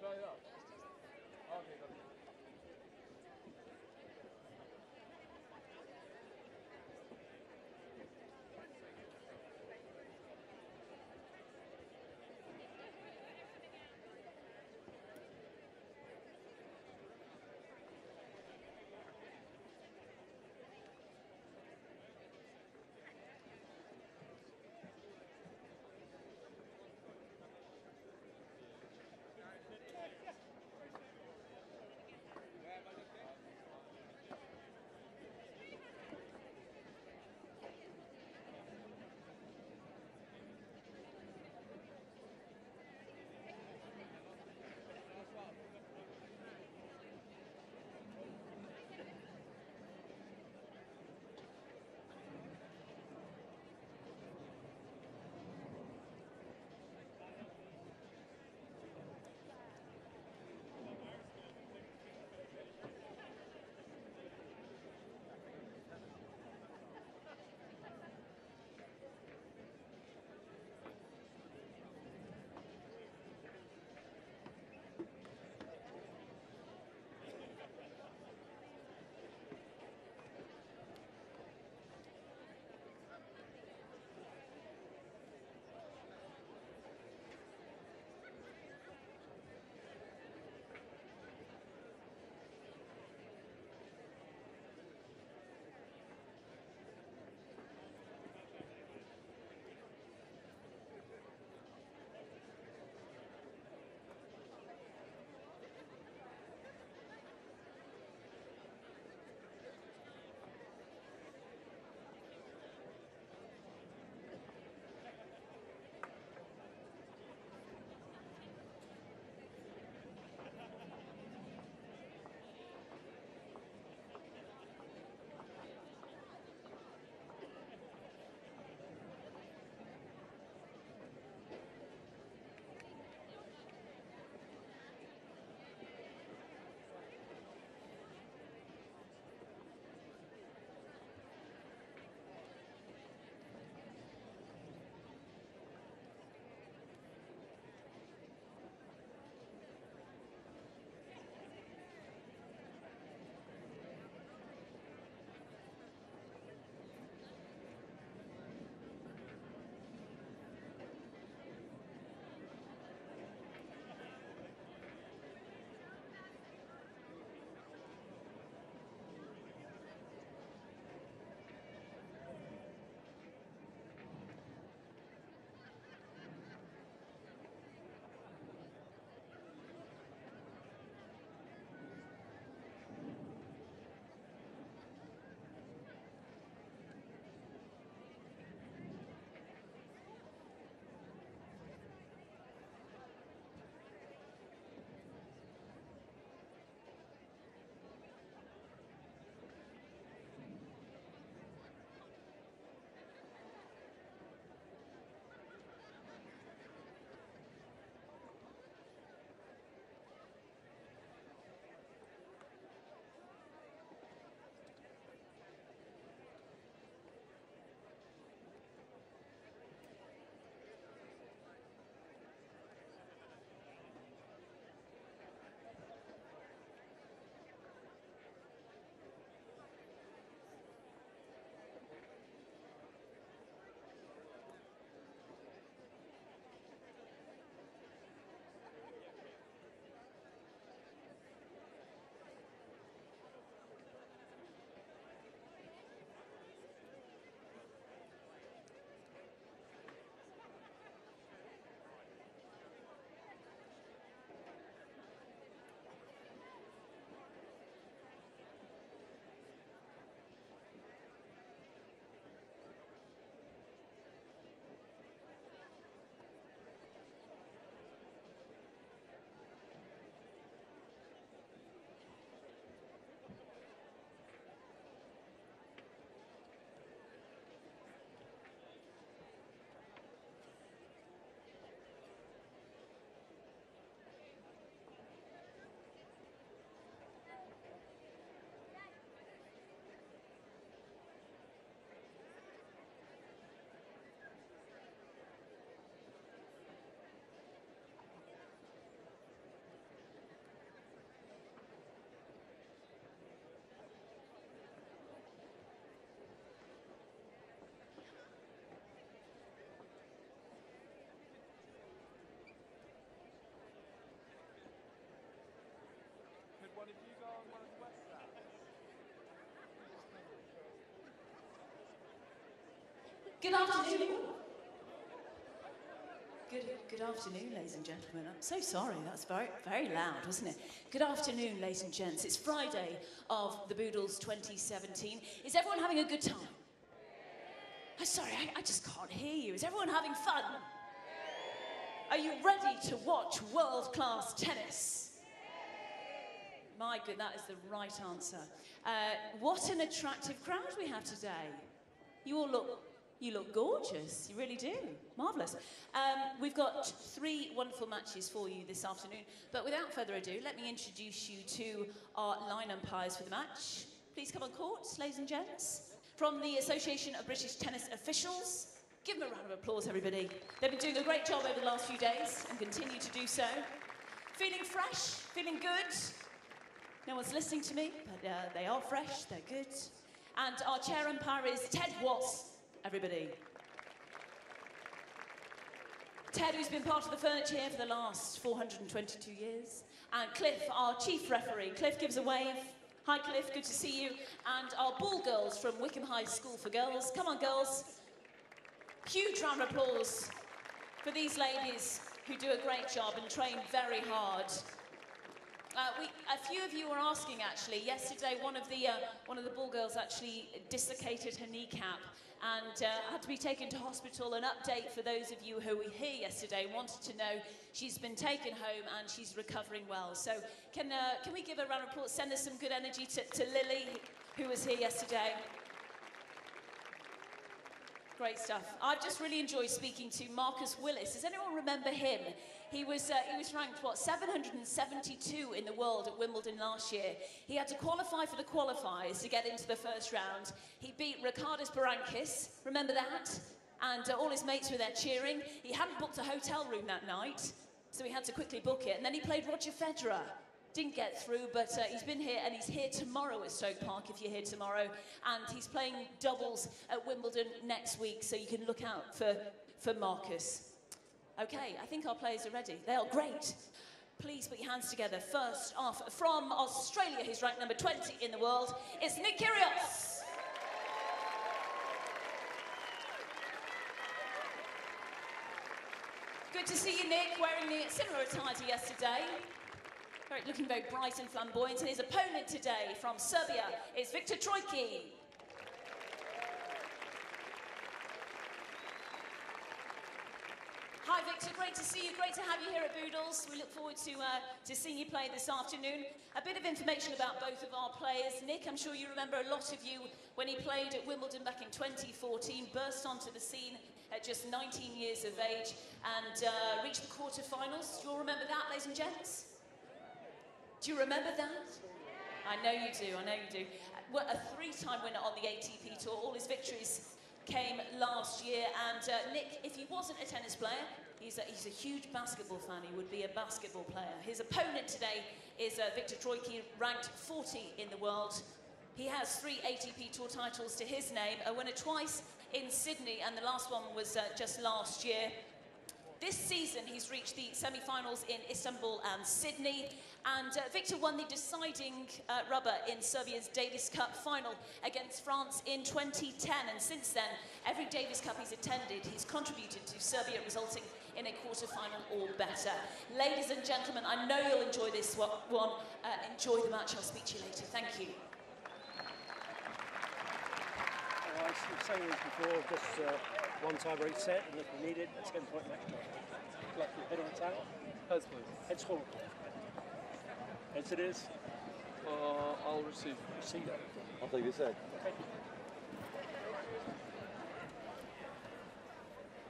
try it out. Okay, got it. Good afternoon. Good afternoon, ladies and gentlemen. I'm so sorry, that's very loud, wasn't it? Good afternoon, ladies and gents. It's Friday of the Boodles 2017. Is everyone having a good time? I'm sorry, I just can't hear you. Is everyone having fun? Are you ready to watch world-class tennis? My good, that is the right answer. What an attractive crowd we have today. You look gorgeous. You really do. Marvellous. We've got 3 wonderful matches for you this afternoon. But without further ado, let me introduce you to our line umpires for the match. Please come on court, ladies and gents. From the Association of British Tennis Officials, give them a round of applause, everybody. They've been doing a great job over the last few days and continue to do so. Feeling fresh? Feeling good? No one's listening to me, but they are fresh, they're good. And our chair umpire is Ted Watts, everybody. Ted, who's been part of the furniture here for the last 422 years. And Cliff, our chief referee. Cliff gives a wave. Hi, Cliff, good to see you. And our ball girls from Wickham High School for Girls. Come on, girls. Huge round of applause for these ladies who do a great job and train very hard. A few of you were asking, actually. Yesterday, one of the ball girls actually dislocated her kneecap and had to be taken to hospital. An update for those of you who were here yesterday wanted to know she's been taken home and she's recovering well. So can we give a round of applause? Send us some good energy to Lily, who was here yesterday. Great stuff. I've just really enjoyed speaking to Marcus Willis. Does anyone remember him? He was ranked, what, 772 in the world at Wimbledon last year. He had to qualify for the qualifiers to get into the first round. He beat Ricardas Berankis, remember that? And all his mates were there cheering. He hadn't booked a hotel room that night, so he had to quickly book it. And then he played Roger Federer. Didn't get through, but he's been here, and he's here tomorrow at Stoke Park, if you're here tomorrow. And he's playing doubles at Wimbledon next week, so you can look out for Marcus. Okay, I think our players are ready. They are great. Please put your hands together. First off, from Australia, who's ranked number 20 in the world, it's Nick Kyrgios. Good to see you, Nick, wearing the similar attire to yesterday. Looking very bright and flamboyant. And his opponent today from Serbia is Viktor Troicki. Hi, Victor. Great to see you. Great to have you here at Boodles. We look forward to seeing you play this afternoon. A bit of information about both of our players. Nick, I'm sure you remember a lot of you when he played at Wimbledon back in 2014, burst onto the scene at just 19 years of age and reached the quarterfinals. Do you all remember that, ladies and gents? Do you remember that? I know you do, I know you do. Well, a 3-time winner on the ATP Tour. All his victories came last year. And Nick, if he wasn't a tennis player, he's a huge basketball fan. He would be a basketball player. His opponent today is Viktor Troicki, ranked 40 in the world. He has 3 ATP Tour titles to his name, a winner twice in Sydney, and the last one was just last year. This season, he's reached the semi-finals in Istanbul and Sydney, and Viktor won the deciding rubber in Serbia's Davis Cup final against France in 2010, and since then, every Davis Cup he's attended, he's contributed to Serbia, resulting in a quarter-final or better. Ladies and gentlemen, I know you'll enjoy this one. Enjoy the match. I'll speak to you later. Thank you. I was saying this before, just one time each set, and if we need it, let's get the point next time. Like head on attack. Heads, please. Heads forward. Heads it is. I'll receive. Receive. I'll take this head. Okay.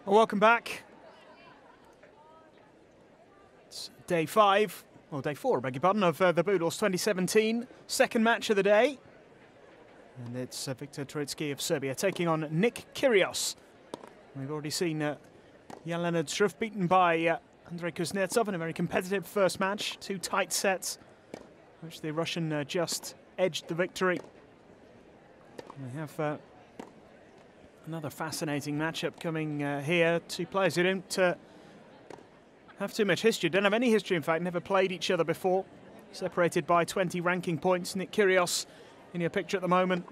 Well, welcome back. It's day 5, or day 4, I beg your pardon, of the Boodles 2017, second match of the day. And it's Viktor Troicki of Serbia taking on Nick Kyrgios. We've already seen Jan-Lennard Struff beaten by Andrei Kuznetsov in a very competitive first match. 2 tight sets, which the Russian just edged the victory. We have another fascinating matchup coming here. 2 players who don't have too much history, don't have any history in fact, never played each other before. Separated by 20 ranking points. Nick Kyrgios in your picture at the moment.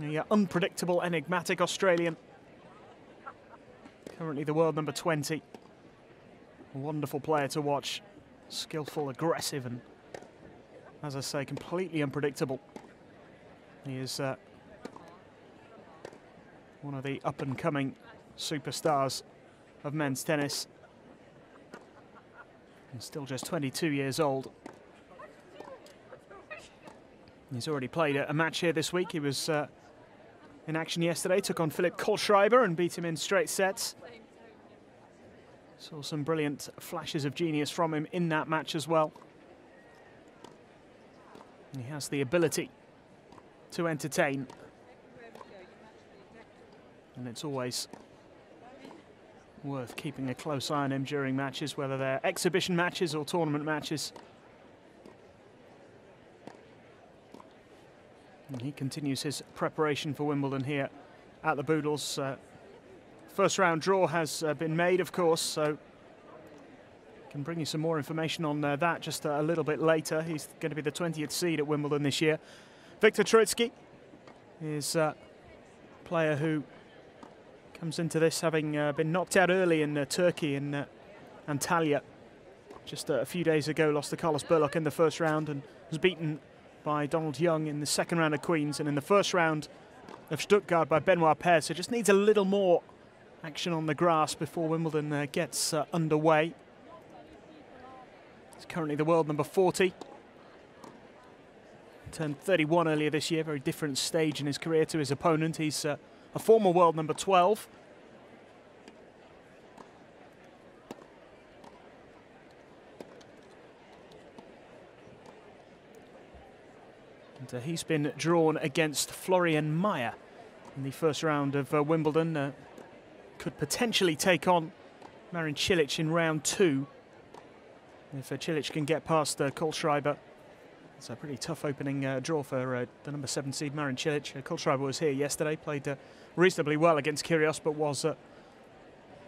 The unpredictable, enigmatic Australian. currently the world number 20. A wonderful player to watch. Skillful, aggressive, and, as I say, completely unpredictable. He is one of the up-and-coming superstars of men's tennis. And still just 22 years old. He's already played a match here this week. He was in action yesterday, took on Philipp Kohlschreiber and beat him in straight sets. Saw some brilliant flashes of genius from him in that match as well. He has the ability to entertain. And it's always worth keeping a close eye on him during matches, whether they're exhibition matches or tournament matches. And he continues his preparation for Wimbledon here at the Boodles. First round draw has been made, of course, so can bring you some more information on that just a little bit later. He's going to be the 20th seed at Wimbledon this year. Viktor Troicki is a player who comes into this having been knocked out early in Turkey in Antalya. Just a few days ago, lost to Carlos Burlock in the first round and was beaten by Donald Young in the second round of Queens, and in the first round of Stuttgart by Benoit Paire. So just needs a little more action on the grass before Wimbledon gets underway. He's currently the world number 40. Turned 31 earlier this year, very different stage in his career to his opponent. He's a former world number 12. And he's been drawn against Florian Mayer in the first round of Wimbledon. Could potentially take on Marin Cilic in round 2. If Cilic can get past Kohlschreiber. It's a pretty tough opening draw for the number 7 seed Marin Cilic. Kohlschreiber was here yesterday, played reasonably well against Kyrgios, but was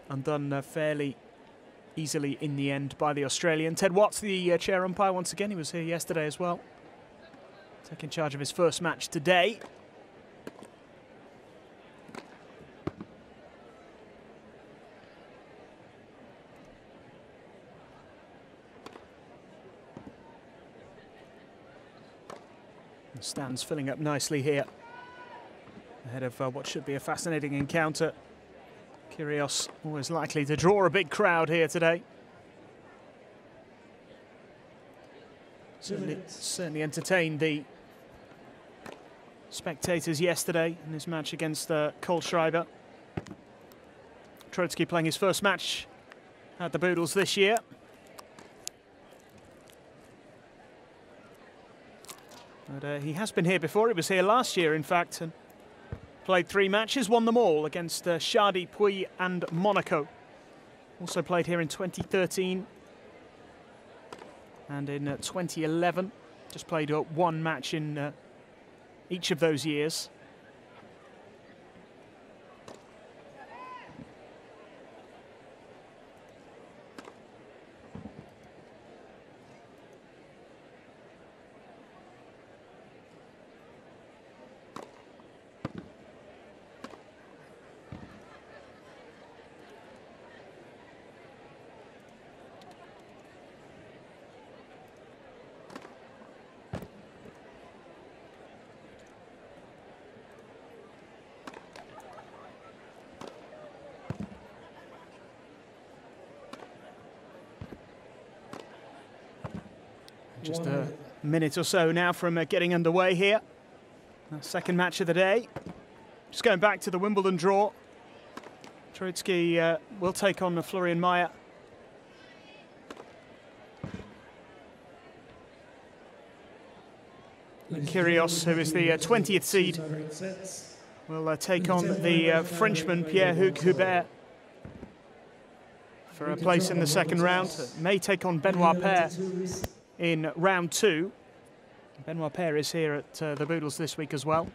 undone fairly easily in the end by the Australian. Ted Watts, the chair umpire, once again. He was here yesterday as well, taking charge of his first match today. The stands filling up nicely here ahead of what should be a fascinating encounter. Kyrgios always likely to draw a big crowd here today. Certainly entertained the spectators yesterday in his match against Kohlschreiber. Troicki playing his first match at the Boodles this year. But he has been here before. He was here last year, in fact, and played 3 matches, won them all against Shadi, Puy and Monaco. Also played here in 2013 and in 2011. Just played 1 match in each of those years. Just a minute or so now from getting underway here. Second match of the day. Just going back to the Wimbledon draw. Troicki will take on Florian Mayer. Kyrgios, who is the 20th seed, will take on the Frenchman Pierre-Hugues Hubert for a place in the second round. May take on Benoit Paire in round 2. Benoit Paire is here at the Boodles this week as well.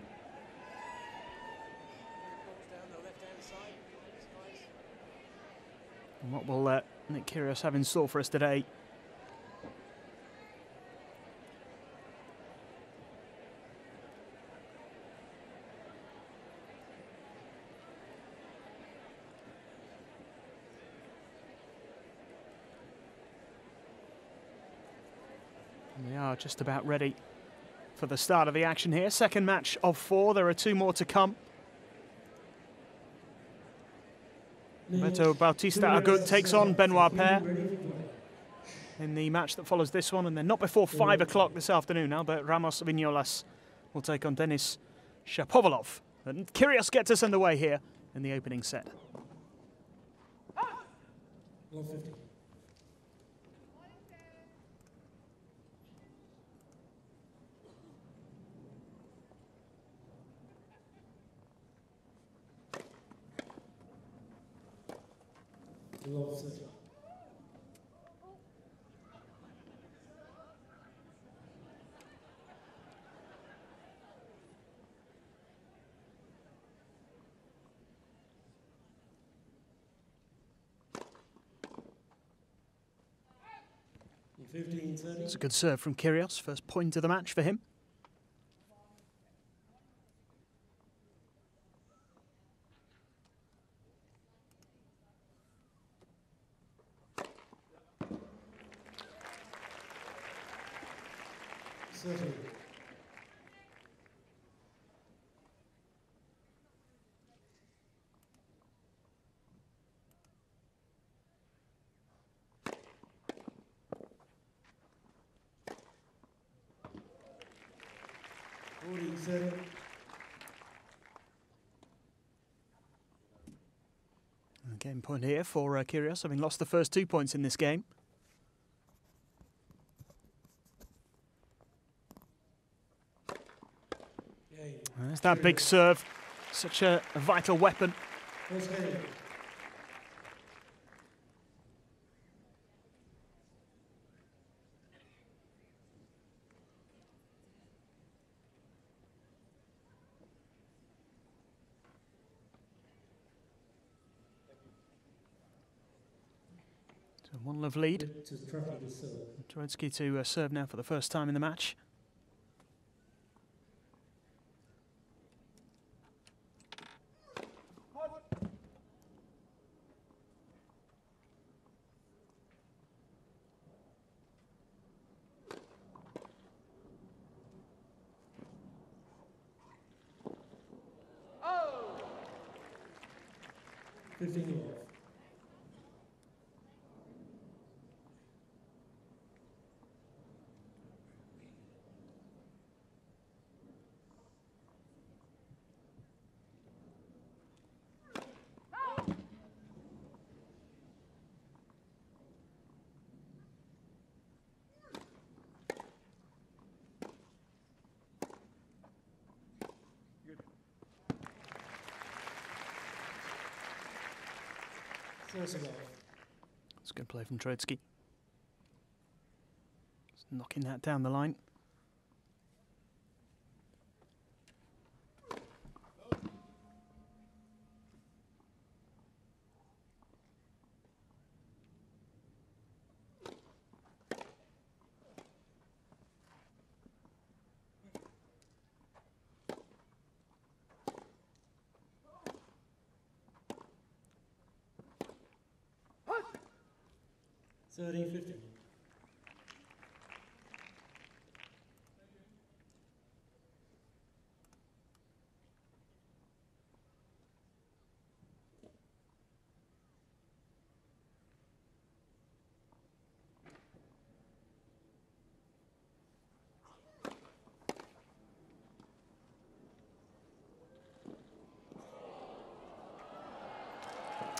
And what will Nick Kyrgios have in store for us today? are just about ready for the start of the action here. Second match of 4. There are 2 more to come. Beto Bautista Agut takes on Benoit Paire in the match that follows this one, and then not before 5 o'clock this afternoon, Albert Ramos Vignolas will take on Denis Shapovalov. And Kyrgios gets us underway here in the opening set. 150. Love 30. It's a good serve from Kyrgios. First point of the match for him. Game point here for Kyrgios, having lost the first 2 points in this game. There's that big serve, such a vital weapon. So 1-love lead. Troicki to serve now for the first time in the match. It's good play from Troicki. Just knocking that down the line.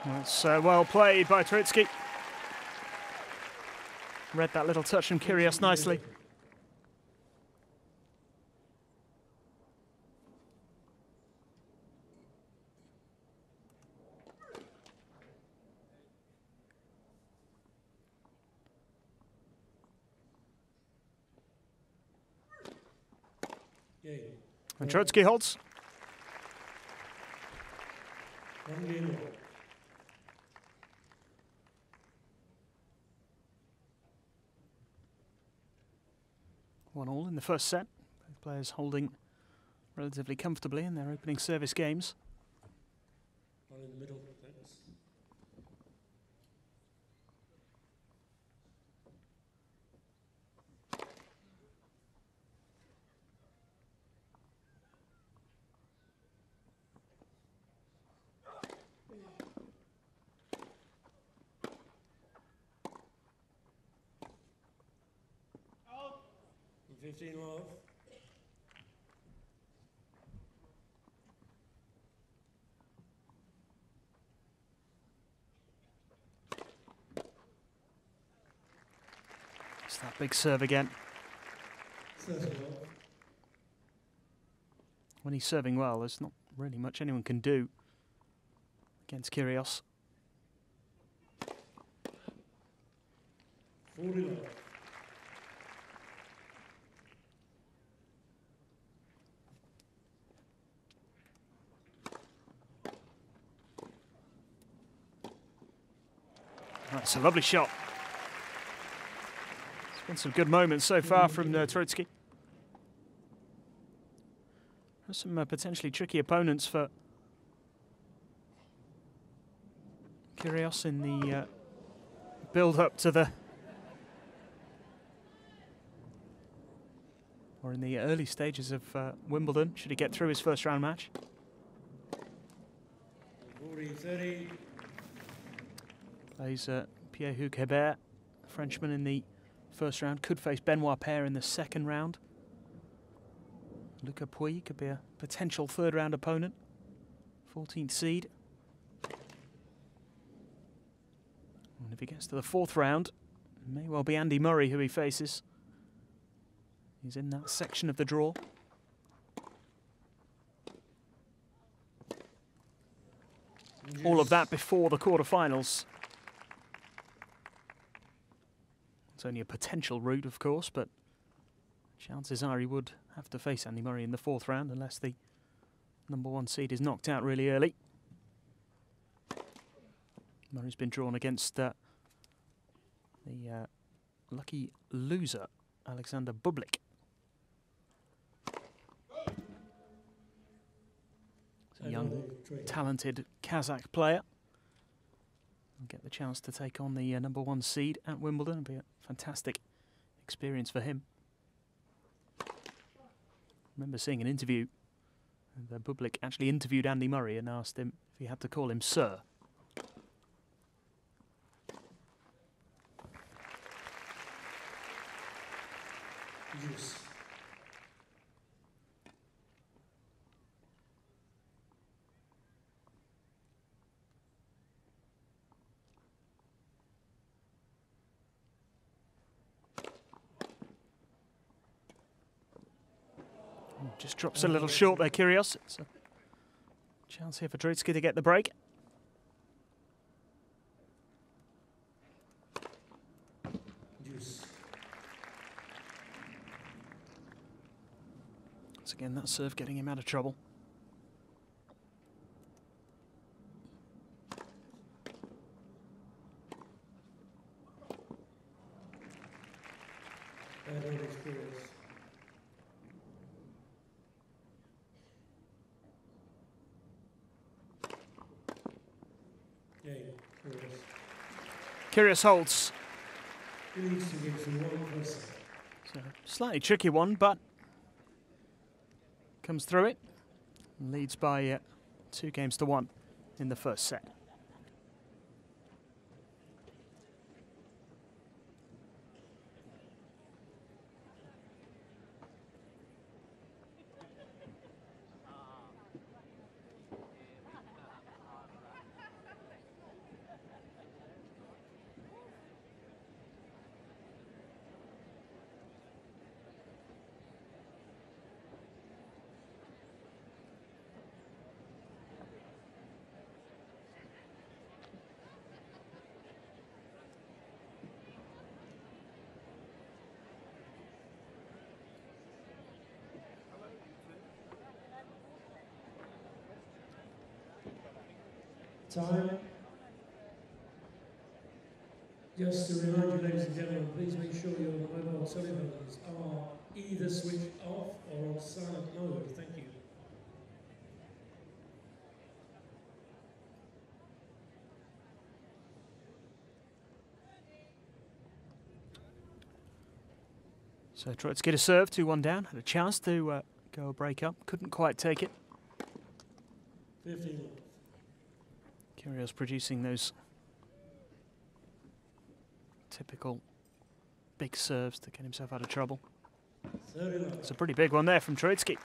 That's well played by Troicki. Read that little touch from Kyrgios nicely. And Troicki holds. One all in the first set. Both players holding relatively comfortably in their opening service games. One in the middle, thanks. 15 love. It's that big serve again. 30 love. When he's serving well, there's not really much anyone can do against Kyrgios. 40 love. That's a lovely shot. There's been some good moments so far from Troicki. There's some potentially tricky opponents for Kyrgios in the build-up to the... or in the early stages of Wimbledon, should he get through his first round match. 40-30. Plays Pierre-Hugues Herbert, Frenchman, in the first round. Could face Benoit Paire in the second round. Luca Pouille could be a potential third round opponent. 14th seed. And if he gets to the fourth round, it may well be Andy Murray who he faces. He's in that section of the draw. All of that before the quarterfinals. It's only a potential route, of course, but chances are he would have to face Andy Murray in the fourth round unless the #1 seed is knocked out really early. Murray's been drawn against the lucky loser, Alexander Bublik. He's a young, talented Kazakh player. He'll get the chance to take on the #1 seed at Wimbledon. It'll be a fantastic experience for him. I remember seeing an interview. Bublik actually interviewed Andy Murray and asked him if he had to call him sir. Yes. Just drops a little short there, Kyrgios. It's a chance here for Troicki to get the break. Juice. Once again, that serve getting him out of trouble. Kyrgios holds. It's a slightly tricky one, but comes through it. Leads by 2-1 in the first set. Time. Just to remind you, ladies and gentlemen, please make sure your mobile telephones are either switched off or on silent mode. Thank you. So Troicki to serve, 2-1 down. Had a chance to go a break up, couldn't quite take it. 15. Kyrgios producing those typical big serves to get himself out of trouble. It's a pretty big one there from Troicki.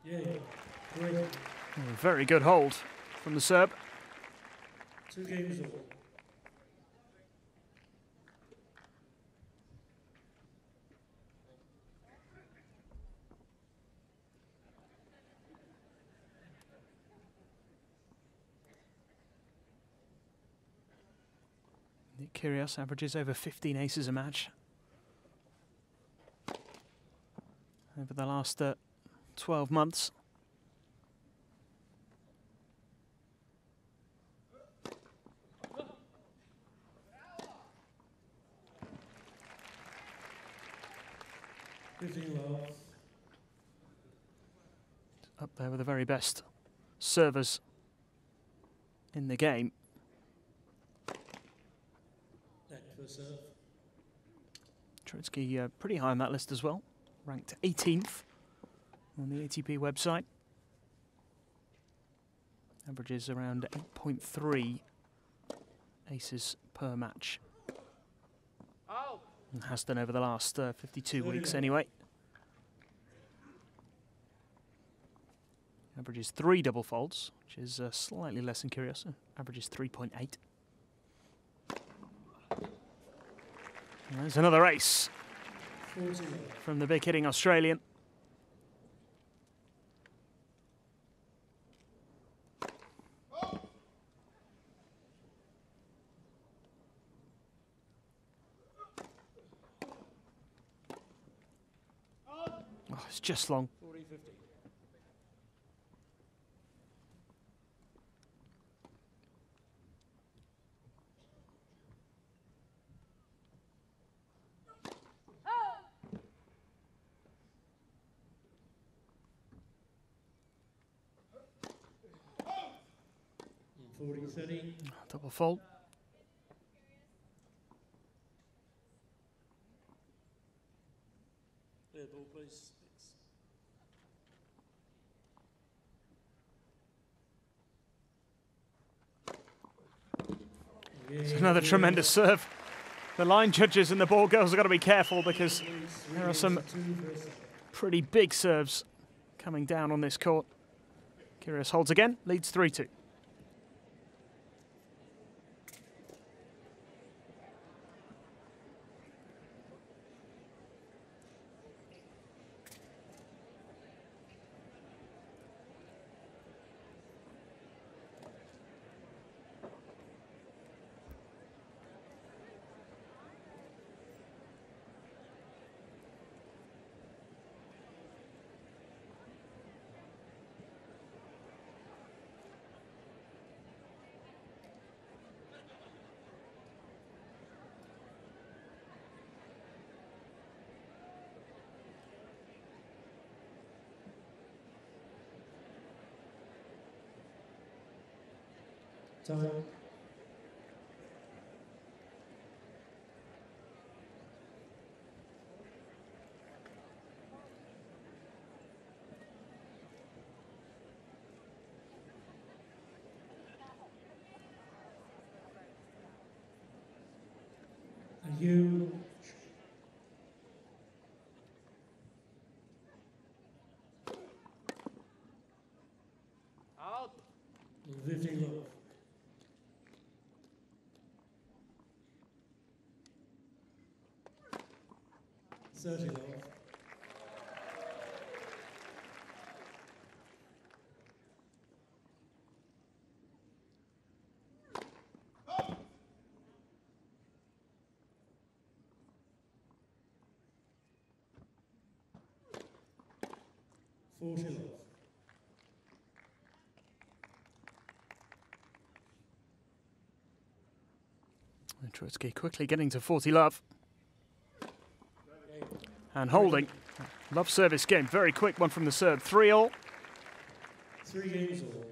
Yeah, great. Very good hold from the Serb. 2 games all. Kyrgios averages over 15 aces a match over the last 12 months. Up there with the very best servers in the game. Troicki pretty high on that list as well, ranked 18th on the ATP website. Averages around 8.3 aces per match. And has done over the last 52 weeks anyway. Averages 3 double faults, which is slightly less than Kyrgios. Averages 3.8. There's another ace from the big hitting Australian. Oh, it's just long. 40-50. Double fault. Clear ball, please. It's another tremendous serve. The line judges and the ball girls have got to be careful because there are some pretty big serves coming down on this court. Kyrgios holds again, leads 3-2. Time. And you. Out. 50 love. Love. Troicki quickly getting to 40 love. And holding. Love service game. Very quick one from the Serb. 3-all. 3 games all.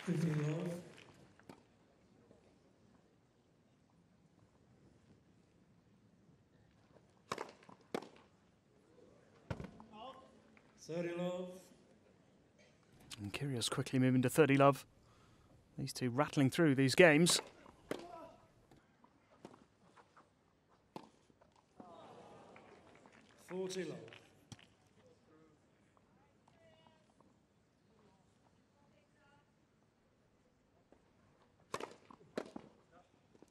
15 love. Thirty love. And Kyrgios quickly moving to 30 love. These two rattling through these games. 40 love.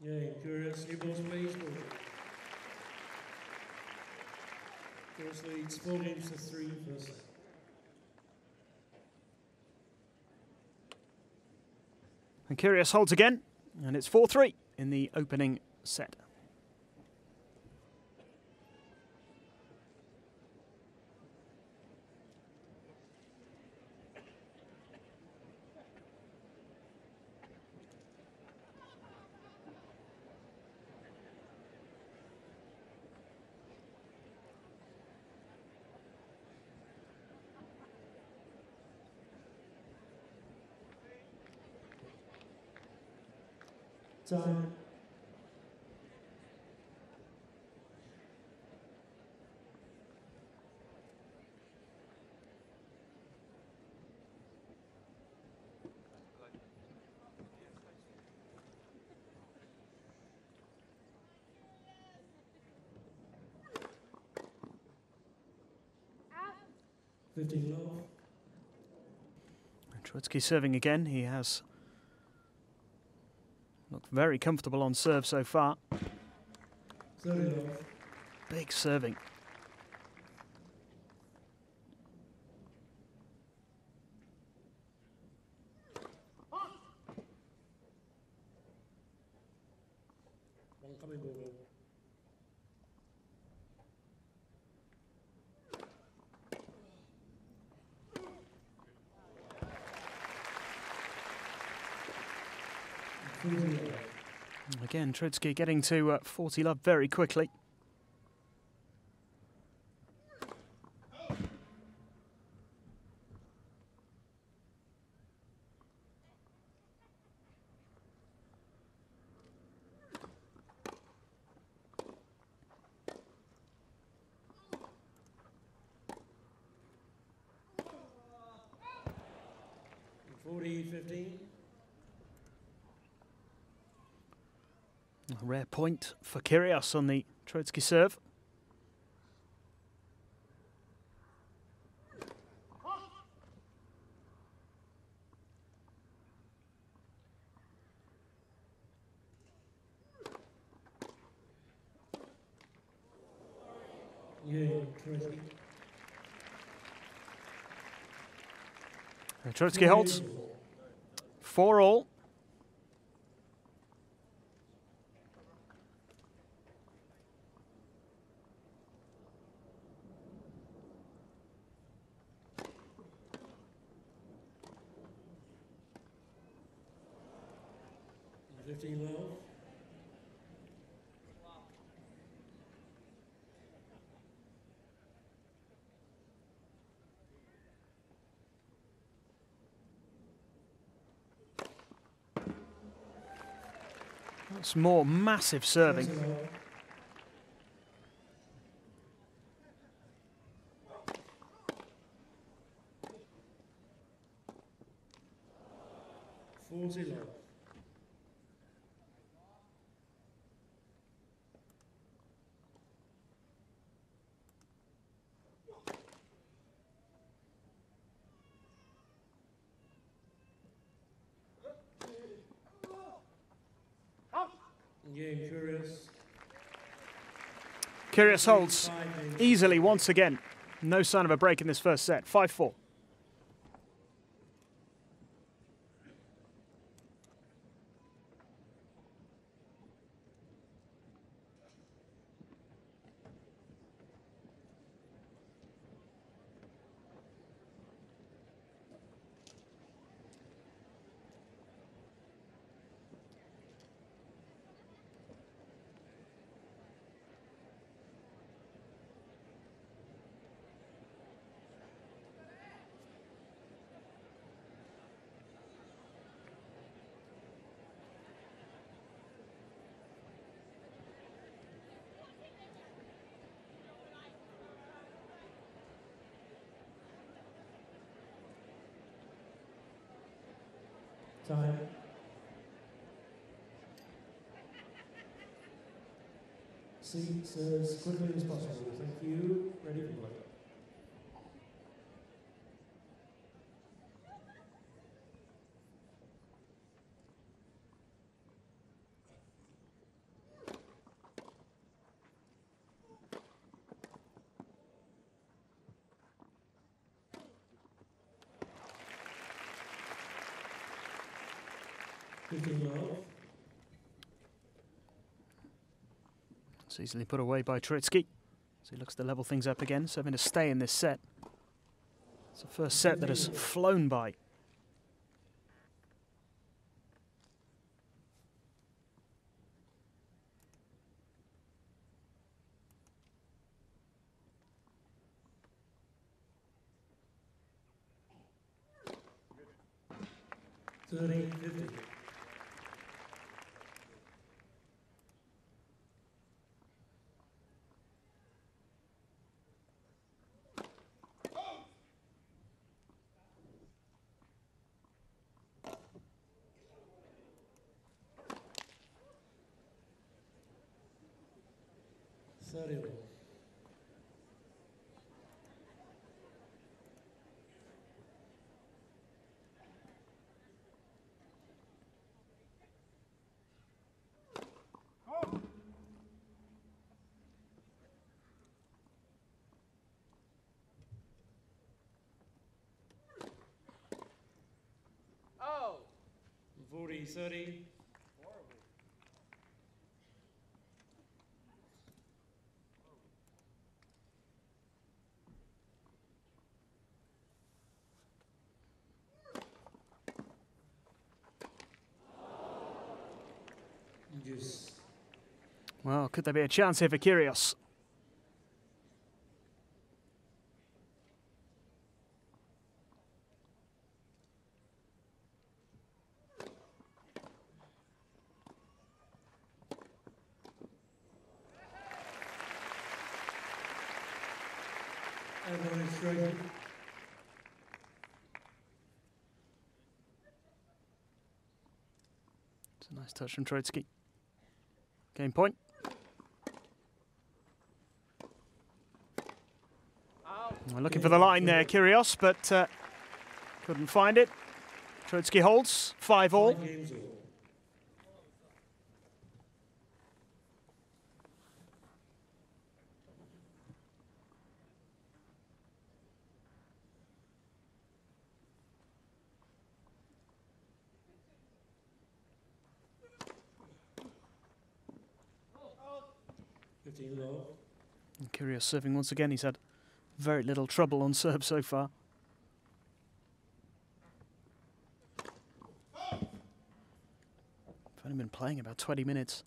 Yeah, Kyrgios, new balls please. Kyrgios leads 4 games to 3 for a set. And Kyrgios holds again, and it's 4-3 in the opening set. Time. And Troicki serving again. He has looked very comfortable on serve so far. 30 love. Big serving. One coming ball. Again, Troicki getting to 40 love very quickly. A rare point for Kyrgios on the Troicki serve. Yeah, Troicki. Troicki holds 4-all. Love. That's more massive serving. 40 love. Game Kyrgios. Kyrgios holds easily once again. No sign of a break in this first set. 5-4. Time. Seats as quickly as possible. Thank you. Ready for play. It's easily put away by Troicki. So he looks to level things up again, serving to stay in this set. It's the first set that has flown by. Oh! 40-30. Well, could there be a chance here for Kyrgios? It's a nice touch from Troicki. Game point. We're looking for the line there, Kyrgios, but couldn't find it. Troicki holds, 5-all. And Kyrgios serving once again. He's had very little trouble on serve so far. I've only been playing about 20 minutes.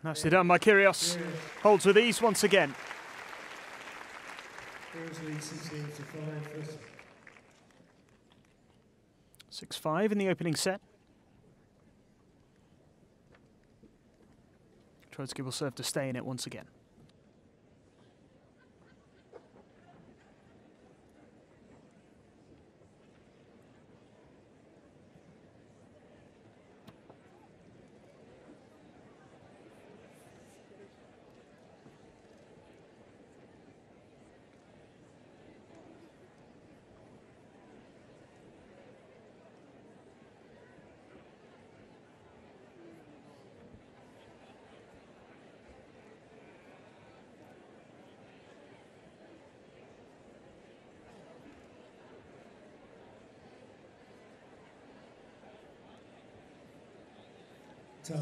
Nicely done by Kyrgios. Holds with ease once again. 6-5 in the opening set. Troicki will serve to stay in it once again. Time.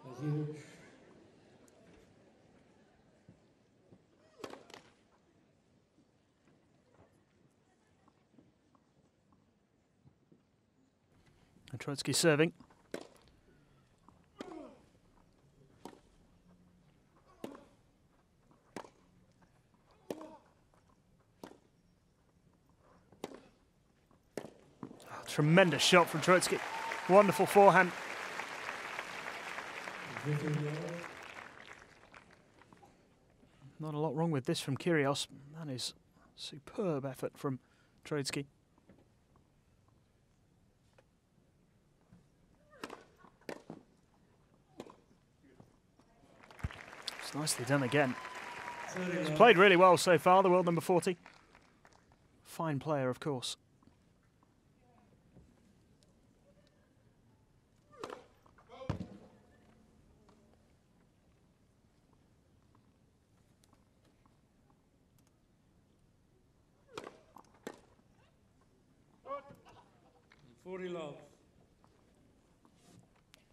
A huge. And Troicki serving. Oh, tremendous shot from Troicki. Wonderful forehand. Not a lot wrong with this from Kyrgios. That is superb effort from Troicki. It's nicely done again. He's played really well so far, the world number 40. Fine player, of course.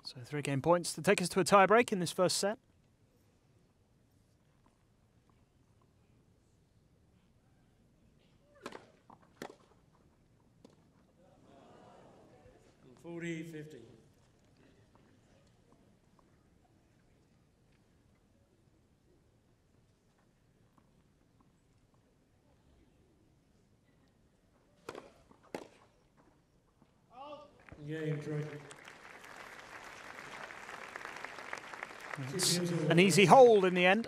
So 3 game points to take us to a tie break in this first set. And 40-50. Game, Troicki. It's an easy hold in the end.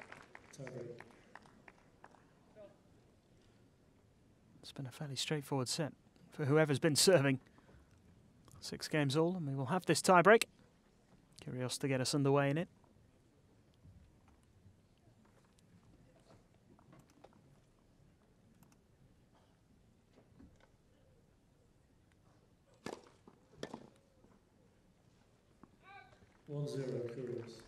It's been a fairly straightforward set for whoever's been serving. 6 games all, and we will have this tie break. Kyrgios to get us underway in it. One zero, Kyrgios.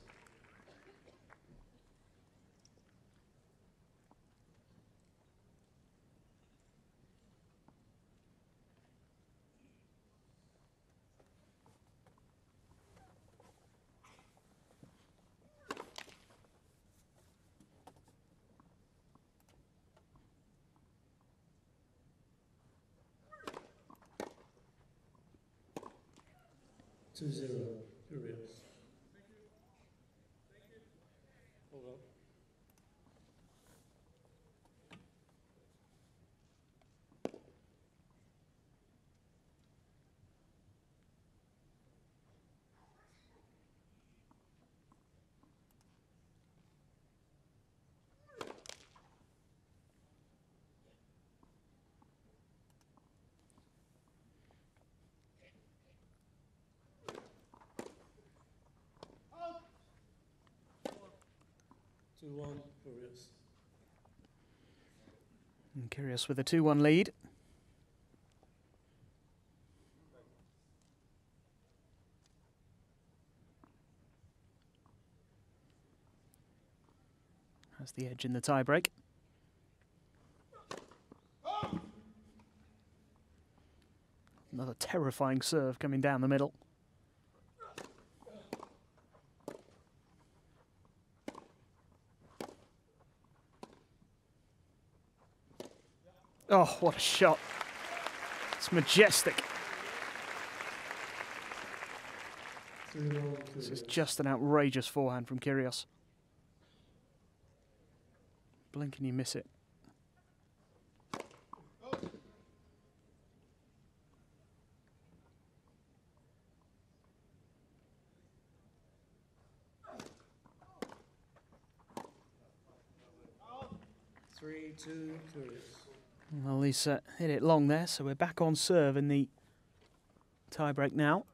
Two zero, Kyrgios. Hold on. Two one, Kyrgios. And Kyrgios with a 2-1 lead. Has the edge in the tie break. Another terrifying serve coming down the middle. Oh, what a shot. It's majestic. This is just an outrageous forehand from Kyrgios. Blink and you miss it. Three two, Kyrgios. Well, he's hit it long there, so we're back on serve in the tie break now.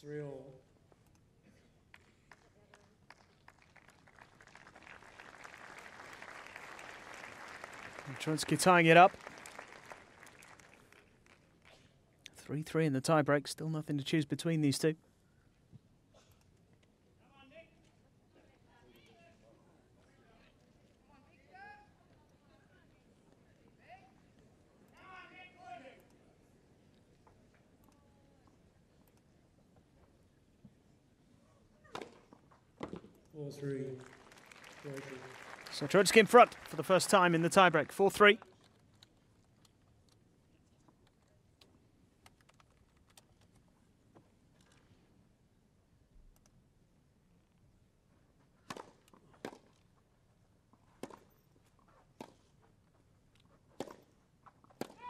3-all. Troicki tying it up. 3-3 in the tiebreak. Still nothing to choose between these two. So Troicki in front for the first time in the tiebreak, 4-3.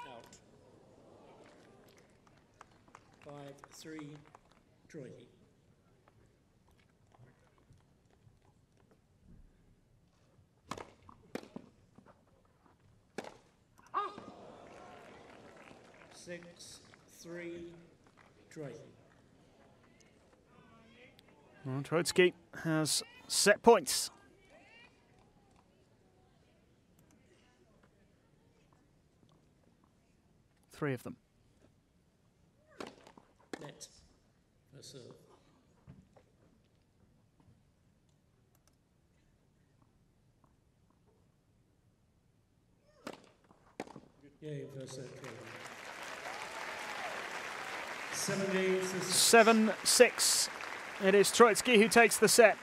Out. 5-3, Troicki. Six, 3, Troicki. Well, Troicki has set points. Three of them. Net. For serve. Yay, first set. 7-6. It is Troicki who takes the set.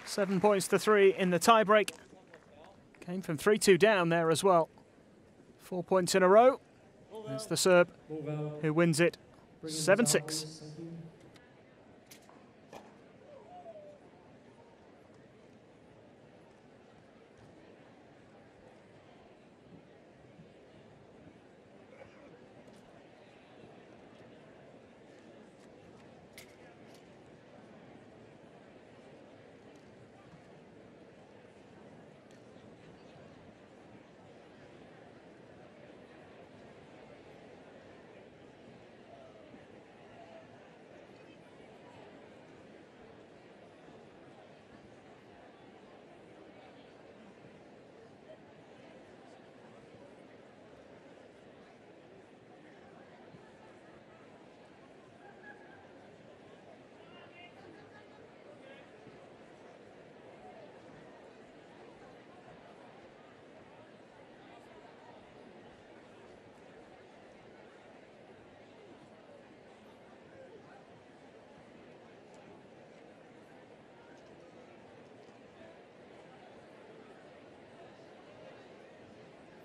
7 points to 3 in the tiebreak. Came from 3-2 down there as well. 4 points in a row. It's the Serb who wins it 7-6.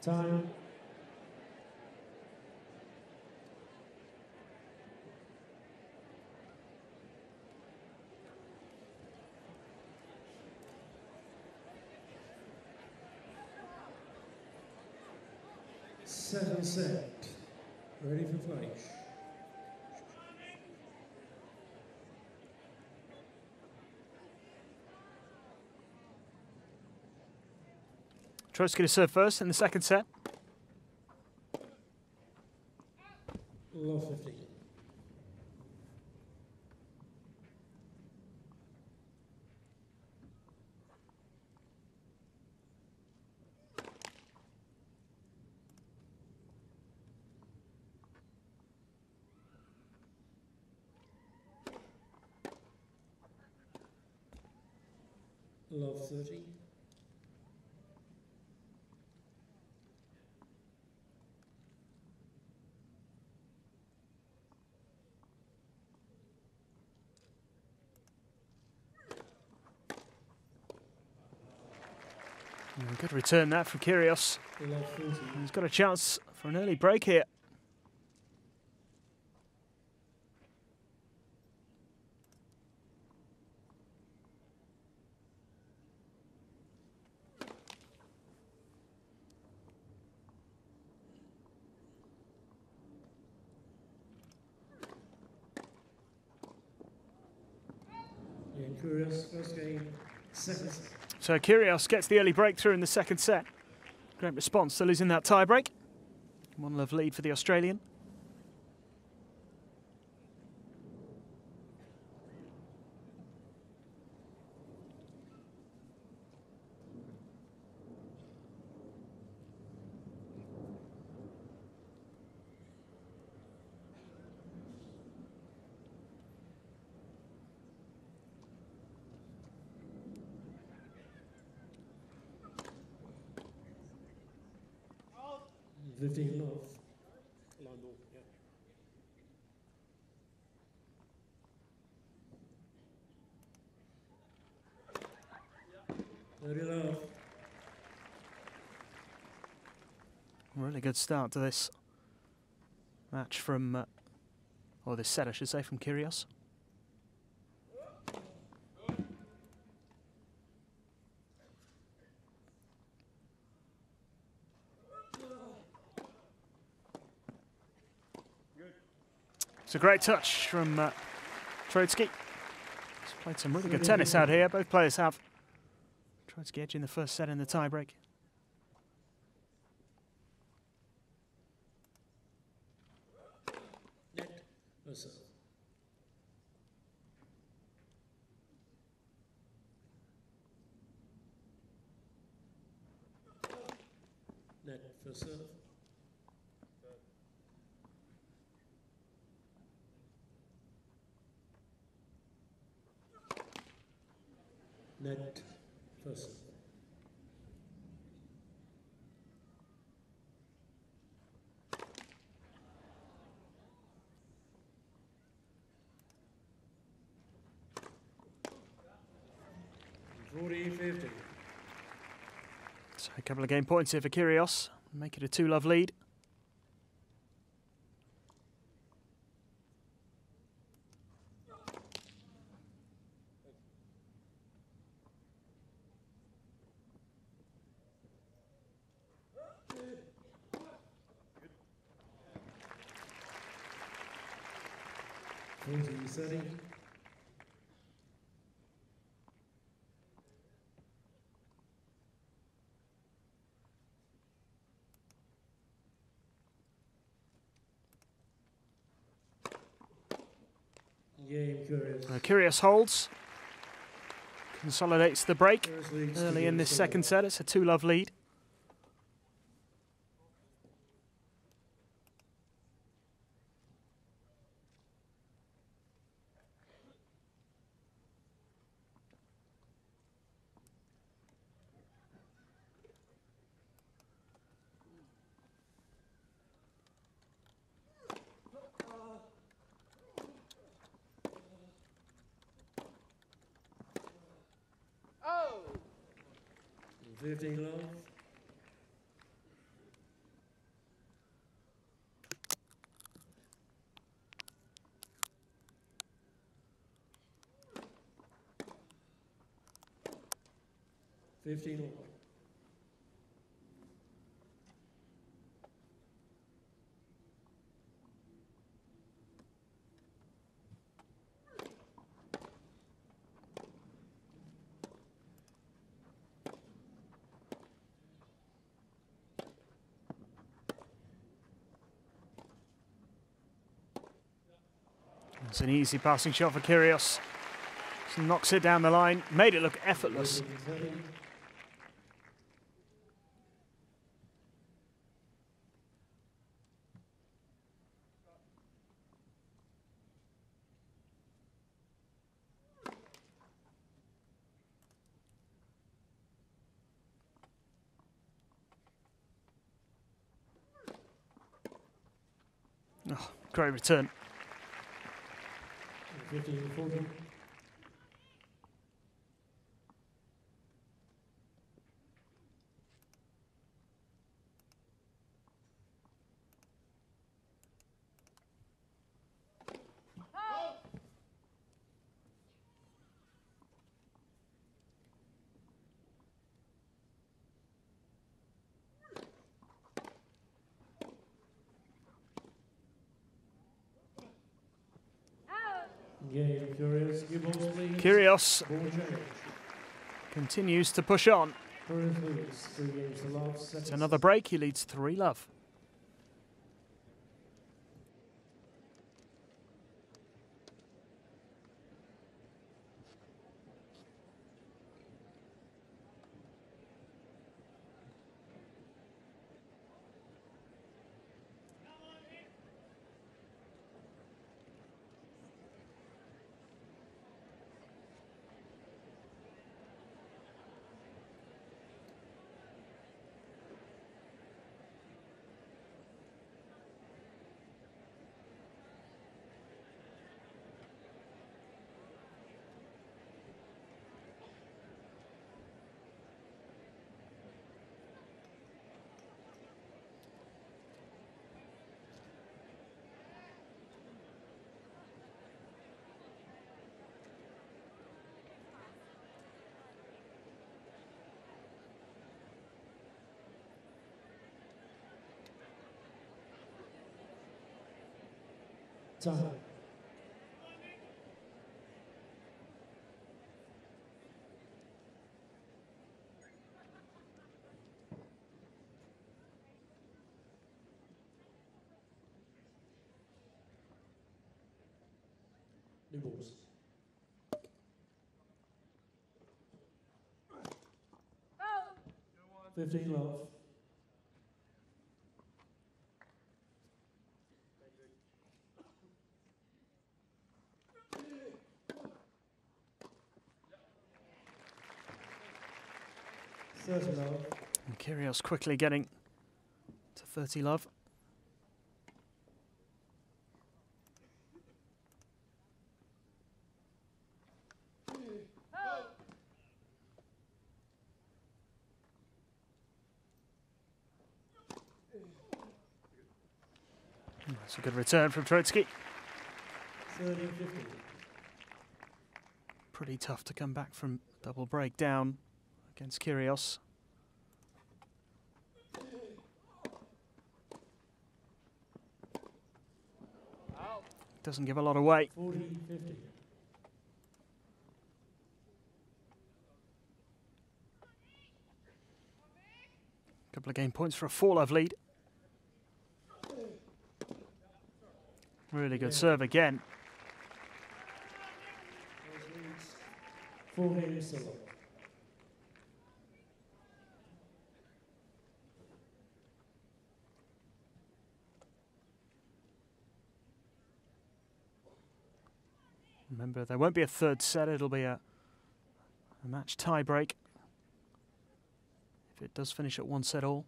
Time. Second set. Ready for play. Troicki to serve first in the second set. Love 15. Love 30. Good return that from Kyrgios. He's got a chance for an early break here. Kyrgios, first game, second set. So Kyrgios gets the early breakthrough in the second set. Great response to losing that tiebreak. 1-love lead for the Australian. 15 love. Line ball, yeah. 30 love. Really good start to this match from, or this set I should say, from Kyrgios. It's a great touch from Troicki. He's played some really good tennis out here. Both players have. Troicki edging the first set in the tiebreak. Net. Versus. Net for serve. Net for serve. $40-50. So a couple of game points here for Kyrgios. Make it a 2-love lead. $40-30. Game Kyrgios. Kyrgios holds. Consolidates the break early in this second set. It's a 2-love lead. Oh! 15 love. $15 love. It's an easy passing shot for Kyrgios. Just knocks it down the line. Made it look effortless. Oh, great return. 15-40. Game Kyrgios. New balls, please. Kyrgios Ball change. continues to push on. Kyrgios leads 3 games to love. It's another break. He leads 3-love. Time. New balls. 15 love. And Kyrgios quickly getting to 30 love. That's a good return from Troicki. 30-50. Pretty tough to come back from double breakdown against Kyrgios. Doesn't give a lot away. 40-50. Couple of game points for a 4-love lead. Really good serve again. 4 games to love. Remember, there won't be a third set. It'll be a match tie break if it does finish at 1 set all.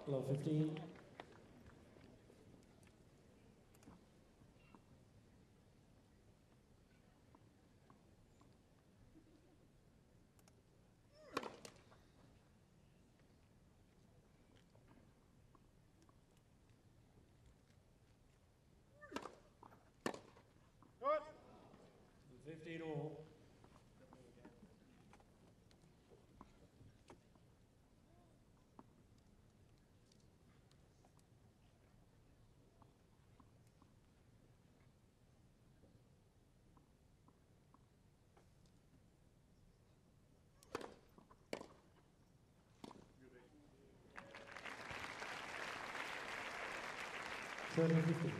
Love 15. Good. 15 all. Thirty 50.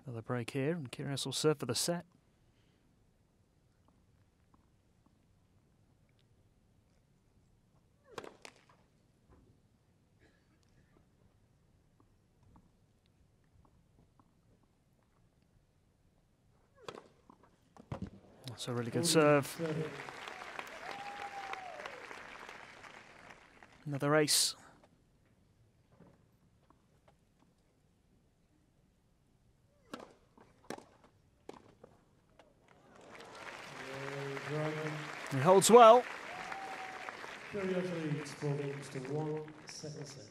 Another break here, and Kyrgios will serve for the set. That's a really good serve. Another ace. He holds well. Kyrgios leads 4 games to 1, second set.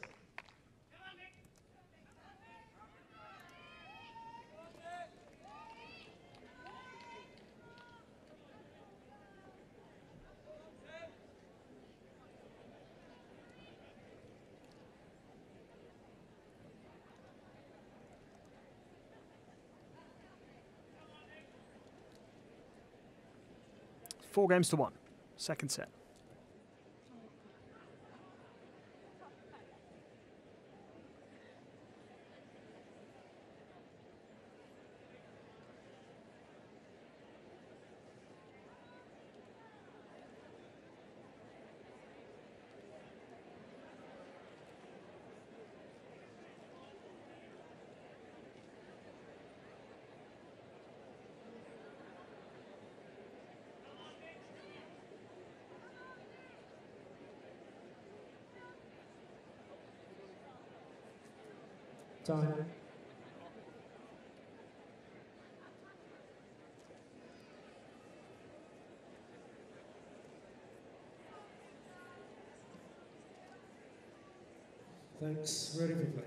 Four games to 1, second set. Time. Thanks. Ready for play.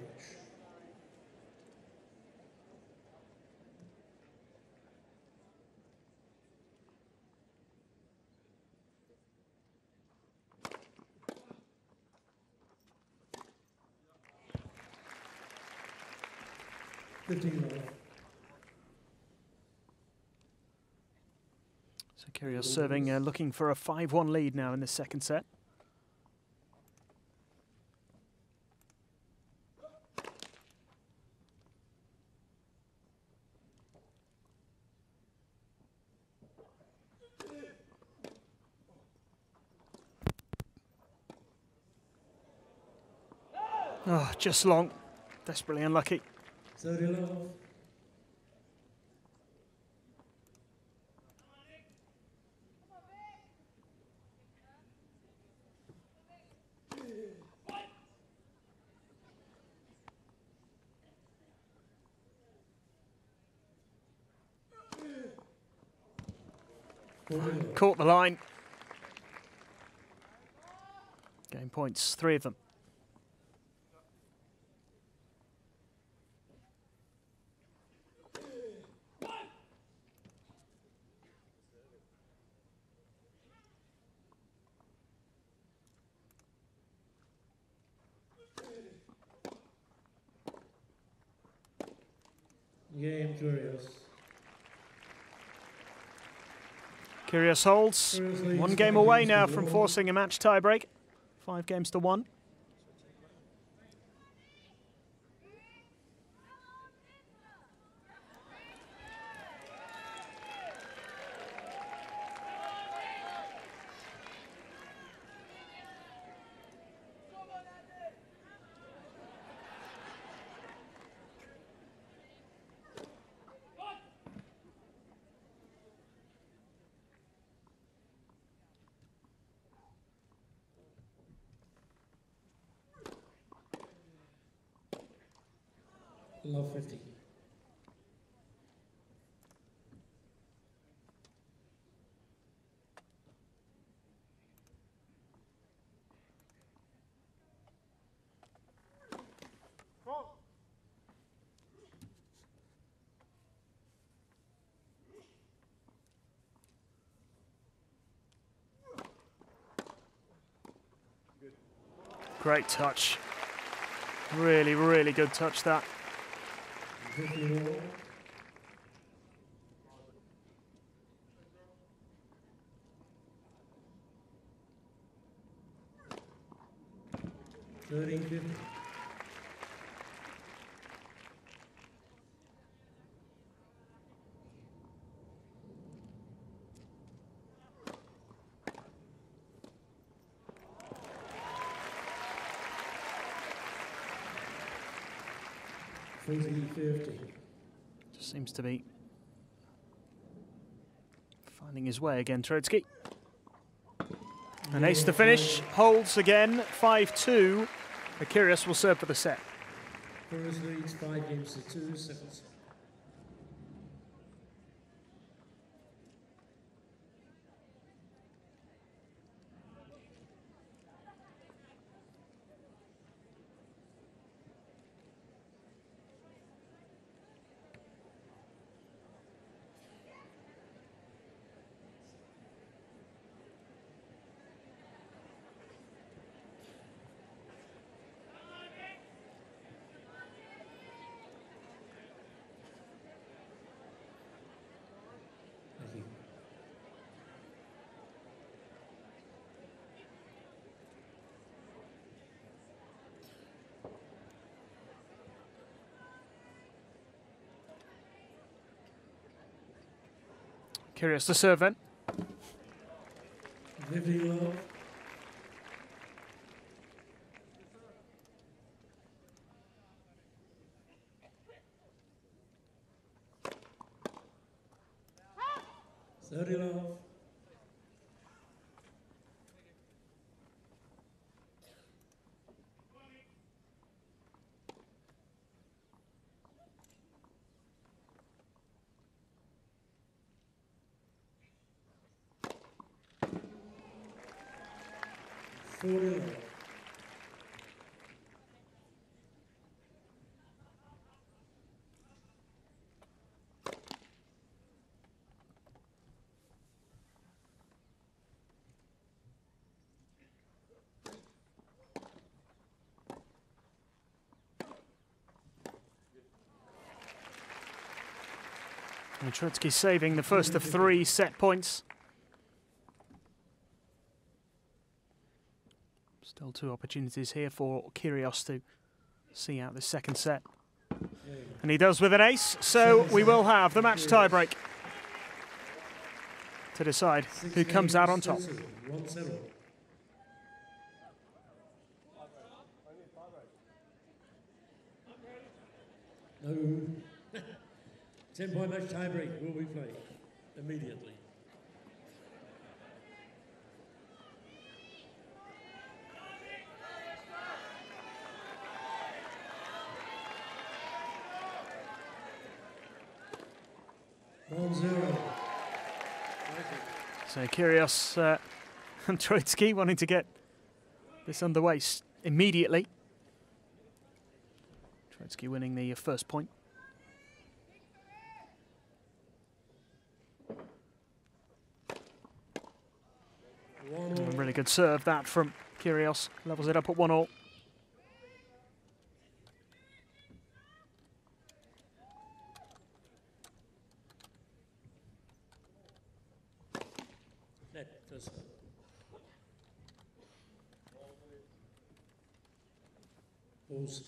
15 love. So Kyrgios serving, looking for a 5-1 lead now in the second set. Oh, just long. Desperately unlucky. 30 love. Caught the line. Game points, 3 of them. Game Kyrgios. Kyrgios holds. 1 game away now from forcing a match tiebreak. 5 games to 1. Love 50. Great touch. Really, really good touch that. 51. Just seems to be finding his way again, Troicki. An ace to finish, holds again, 5-2. Kyrgios will serve for the set. Kyrgios leads 5 games to 2, second set. Kyrgios to serve then. 50 love.30 love. 4-0. And Troicki saving the first of 3 set points. Still 2 opportunities here for Kyrgios to see out the second set. And he does with an ace, so we will have the match tiebreak to decide who comes out on top. 1-0. No. 10-point match tiebreak will be played immediately. So Kyrgios and Troicki wanting to get this underway immediately. Troicki winning the first point. A really good serve that from Kyrgios. Levels it up at 1-1. Pause.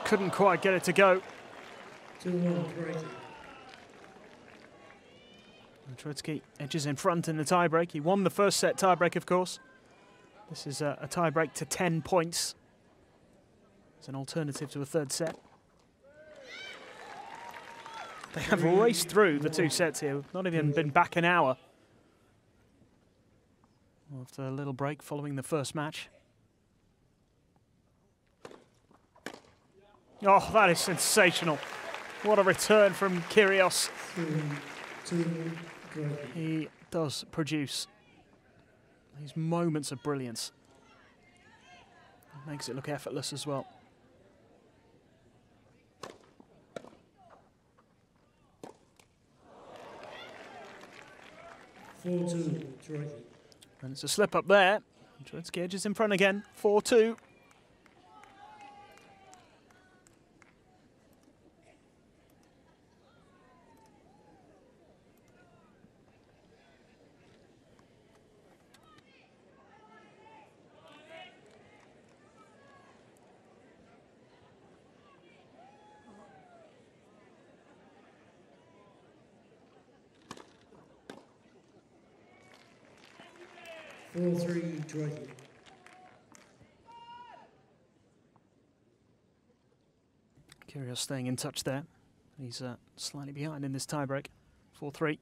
Couldn't quite get it to go. 2-1, Troicki. Troicki edges in front in the tiebreak. He won the first set tiebreak, of course. This is a tiebreak to 10 points. It's an alternative to a third set. They have raced through the 2 sets here. Not even been back an hour. After a little break following the first match. Oh, that is sensational. What a return from Kyrgios. 3-2. He does produce these moments of brilliance. Makes it look effortless as well. Troicki. And it's a slip up there. Troicki edges in front again. 4-2. Troicki. Kyrgios staying in touch there. He's slightly behind in this tiebreak. 4-3.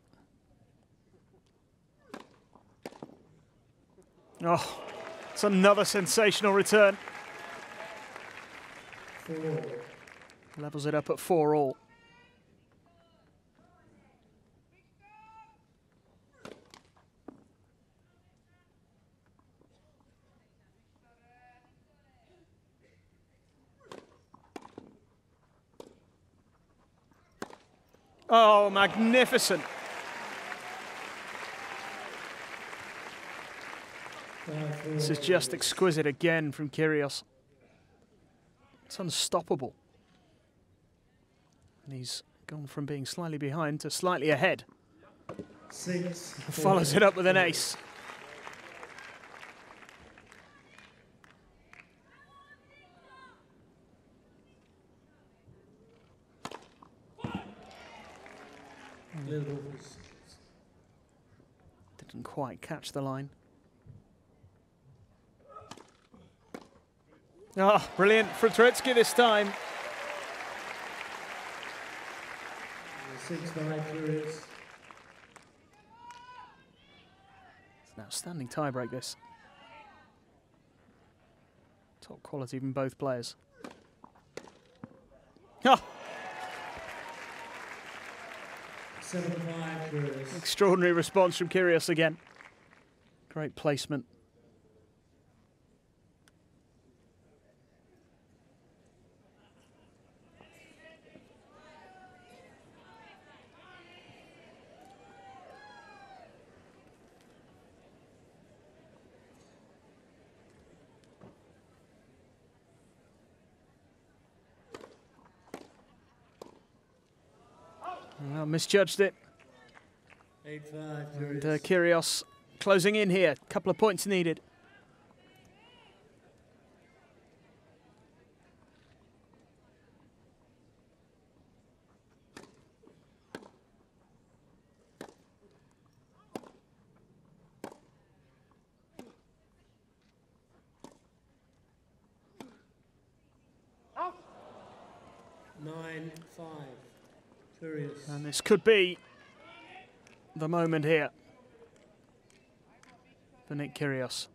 Oh, it's another sensational return. 4. Levels it up at 4-4. Oh, magnificent. This is just exquisite again from Kyrgios. It's unstoppable. And he's gone from being slightly behind to slightly ahead. 6. Follows it up with an ace. Didn't quite catch the line. Oh, brilliant for Troicki this time. 6-5 Kyrgios. It's an outstanding tiebreak, this. Top quality from both players. Oh! 7-5 Kyrgios. Extraordinary response from Kyrgios again. Great placement. Well, misjudged it. 8-5 And Kyrgios. Kyrgios closing in here. Couple of points needed. Out. 9-5 Kyrgios. And this could be the moment here for Nick Kyrgios.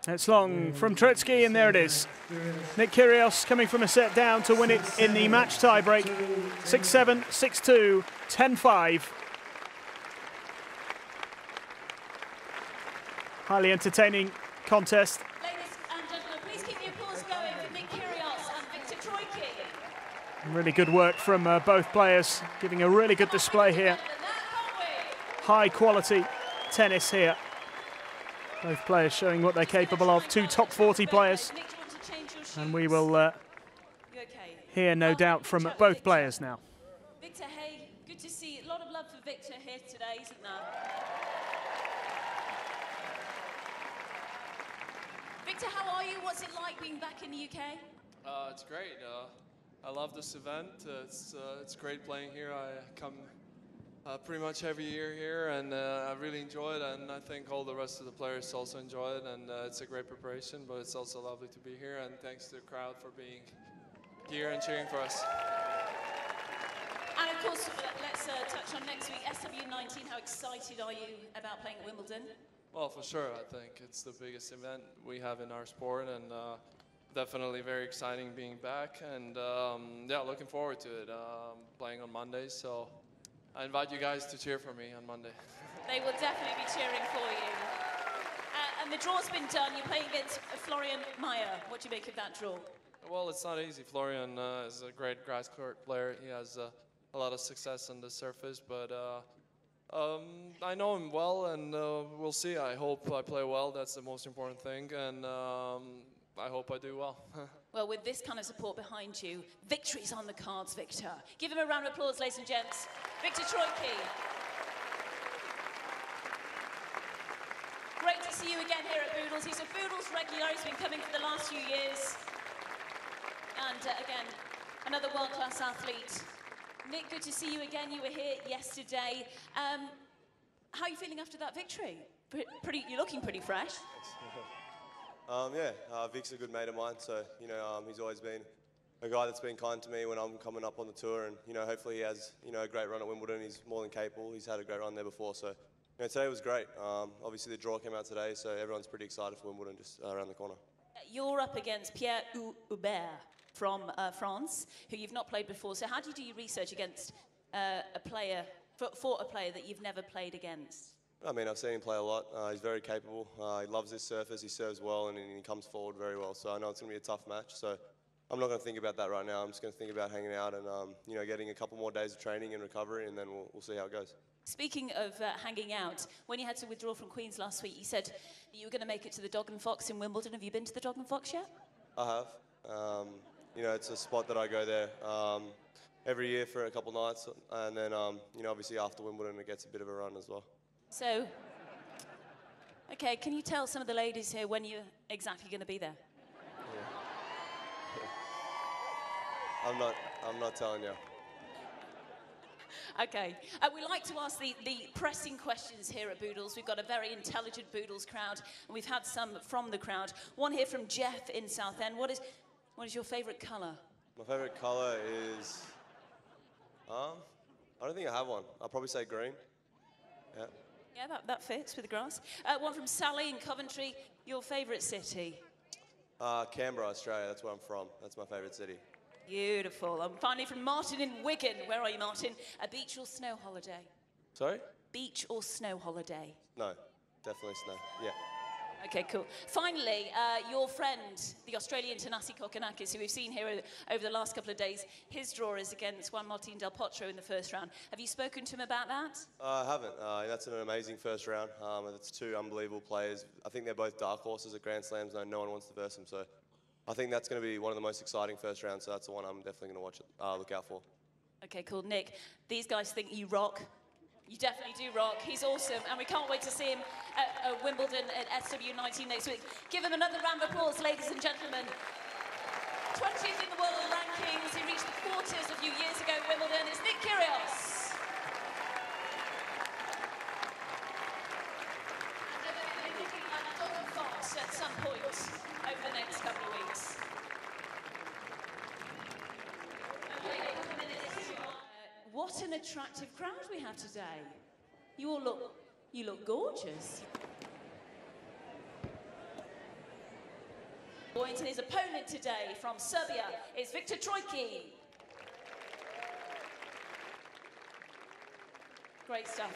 It's long from Troicki, and there it is. Nick Kyrgios coming from a set down to win it in the match tiebreak. 6-7, 6-2, 10-5. Highly entertaining contest. Ladies and gentlemen, please keep the applause going for Nick Kyrgios and Viktor Troicki. Really good work from both players, giving a really good display here. High quality tennis here. Both players showing what they're capable of. Two top 40 players. And we will hear, no doubt, from both players now. Victor, hey, good to see you. A lot of love for Victor here today, isn't there? Victor, how are you? What's it like being back in the UK? It's great. I love this event. It's great playing here. I come pretty much every year here, and I really enjoy it, and I think all the rest of the players also enjoy it, and it's a great preparation, but it's also lovely to be here, and thanks to the crowd for being here and cheering for us. And of course, let's touch on next week, SW19. How excited are you about playing at Wimbledon? Well, for sure. I think it's the biggest event we have in our sport, and definitely very exciting being back, and yeah, looking forward to it. Playing on Monday, so I invite you guys to cheer for me on Monday. They will definitely be cheering for you. And the draw's been done. You're playing against Florian Mayer. What do you make of that draw? Well, it's not easy. Florian is a great grass court player. He has a lot of success on the surface, but I know him well, and we'll see. I hope I play well. That's the most important thing, and I hope I do well. Well, with this kind of support behind you, victory's on the cards, Victor. Give him a round of applause, ladies and gents. Viktor Troicki. Great to see you again here at Boodles. He's a Boodles regular. He's been coming for the last few years. And again, another world-class athlete. Nick, good to see you again. You were here yesterday. How are you feeling after that victory? You're looking pretty fresh. Yeah, Vic's a good mate of mine, so, you know, he's always been a guy that's been kind to me when I'm coming up on the tour, and, you know, hopefully he has, you know, a great run at Wimbledon. He's more than capable. He's had a great run there before, so, you know, today was great. Obviously the draw came out today, so everyone's pretty excited for Wimbledon just around the corner. You're up against Pierre Hubert from France, who you've not played before. So how do you do your research against a player, for a player that you've never played against? I mean, I've seen him play a lot. He's very capable. He loves his surface. He serves well, and he comes forward very well. So I know it's going to be a tough match. So I'm not going to think about that right now. I'm just going to think about hanging out and, you know, getting a couple more days of training and recovery, and then we'll see how it goes. Speaking of hanging out, when you had to withdraw from Queen's last week, you said that you were going to make it to the Dog and Fox in Wimbledon. Have you been to the Dog and Fox yet? I have. You know, it's a spot that I go there every year for a couple nights, and then, you know, obviously after Wimbledon it gets a bit of a run as well. So, okay, can you tell some of the ladies here when you're exactly going to be there? Yeah. I'm not telling you. Okay, we like to ask the pressing questions here at Boodles. We've got a very intelligent Boodles crowd, and we've had some from the crowd. One here from Jeff in Southend. What is your favourite colour? My favourite colour is I don't think I have one. I'll probably say green. Yeah. Yeah, that fits with the grass. One from Sally in Coventry. Your favourite city? Canberra, Australia. That's where I'm from. That's my favourite city. Beautiful. And finally from Martin in Wigan. Where are you, Martin? A beach or snow holiday? Sorry? Beach or snow holiday? No, definitely snow. Yeah. Okay, cool. Finally, your friend, the Australian Tanasi Kokonakis, who we've seen here over the last couple of days, his draw is against Juan Martín del Potro in the first round. Have you spoken to him about that? I haven't. That's an amazing first round. It's two unbelievable players. I think they're both dark horses at Grand Slams. No one wants to verse them. So I think that's going to be one of the most exciting first rounds. So that's the one I'm definitely going to look out for. Okay, cool. Nick, these guys think you rock. You definitely do rock. He's awesome, and we can't wait to see him at Wimbledon at SW19 next week. Give him another round of applause, ladies and gentlemen. 20th in the world rankings. He reached the quarters a few years ago at Wimbledon. It's Nick Kyrgios. And they're looking like dog and fox at some point over the next couple of weeks. What an attractive crowd we have today. You all look gorgeous. And his opponent today from Serbia is Viktor Troicki. Great stuff.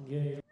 Yeah.